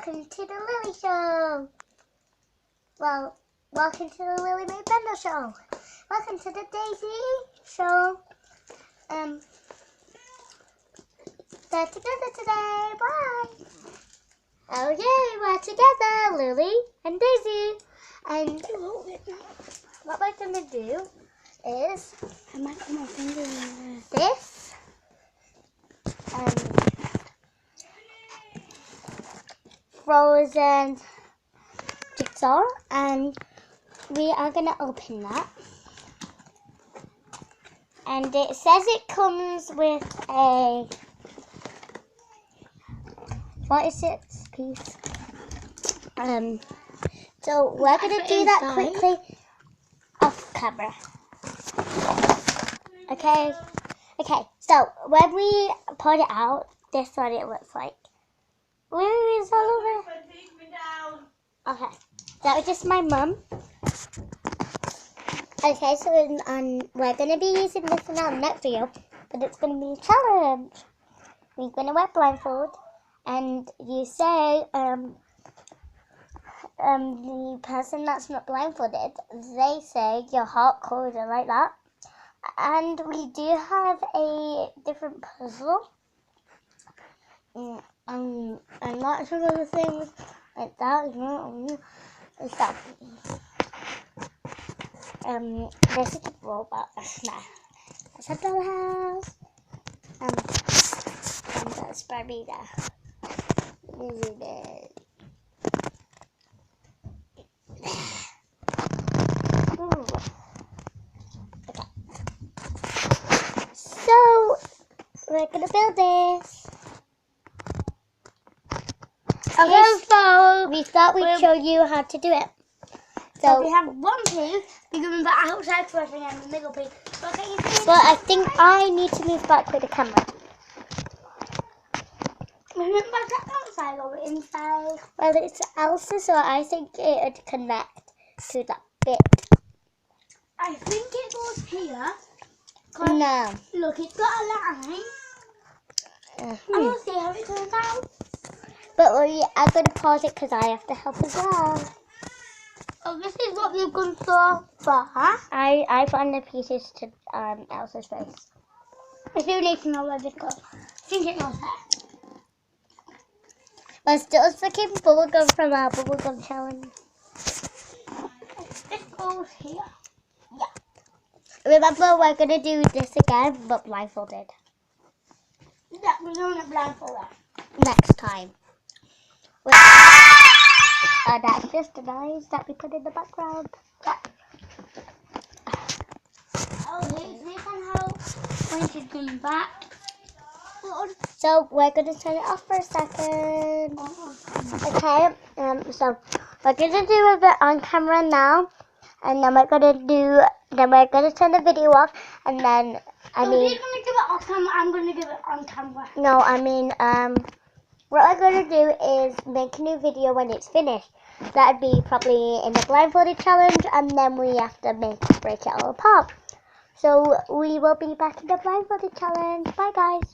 welcome to the Lily Show. Well, welcome to the Lily Mae Bender Show. Welcome to the Daisy Show. They're together today. Bye. Oh yay, we're together, Lily and Daisy. And what we're gonna do is I might put my finger in there. this. Frozen Jigsaw, and we are gonna open that. And it says it comes with a, what is it, piece? So we're gonna do that quickly off camera. Okay. So when we pull it out, this is what it looks like. Where is all over? Okay, that was just my mum. Okay, so we're gonna be using this in our next video, but it's gonna be a challenge. We're gonna wear blindfold, and you say the person that's not blindfolded, they say your heart cold or like that. And we do have a different puzzle. And lots of other things like that. So, this is a robot. That's a dollhouse. And that's Barbie there. Okay. So, we're gonna build this. Okay, so we thought we'd show you how to do it. So we have one piece, we're going the outside first and the middle piece. But I think I need to move back with the camera. Remember that outside or inside? Well, it's Elsa, so I think it would connect to that bit. I think it goes here. No. Look, it's got a line. I want to see how it turns out. But I'm going to pause it because I have to help as well. Oh, this is what we've gone so far. I found the pieces to Elsa's face. I do need to know where this goes. I think it goes there. We're still sticking bubblegum from our bubblegum challenge. This goes here. Yeah. Remember, we're going to do this again, but blindfolded. Yeah, we're doing it blindfolded. Next time. That's just the noise that we put in the background. Yeah. Oh, they can help when she's coming back. So we're going to turn it off for a second. Okay, so we're going to do a bit on camera now, and then we're going to turn the video off, and then, He's going to give it off camera, I'm going to give it on camera. No, what we're going to do is make a new video when it's finished. That'd be probably in the blindfolded challenge, and then we have to break it all apart. So we will be back in the blindfolded challenge. Bye guys.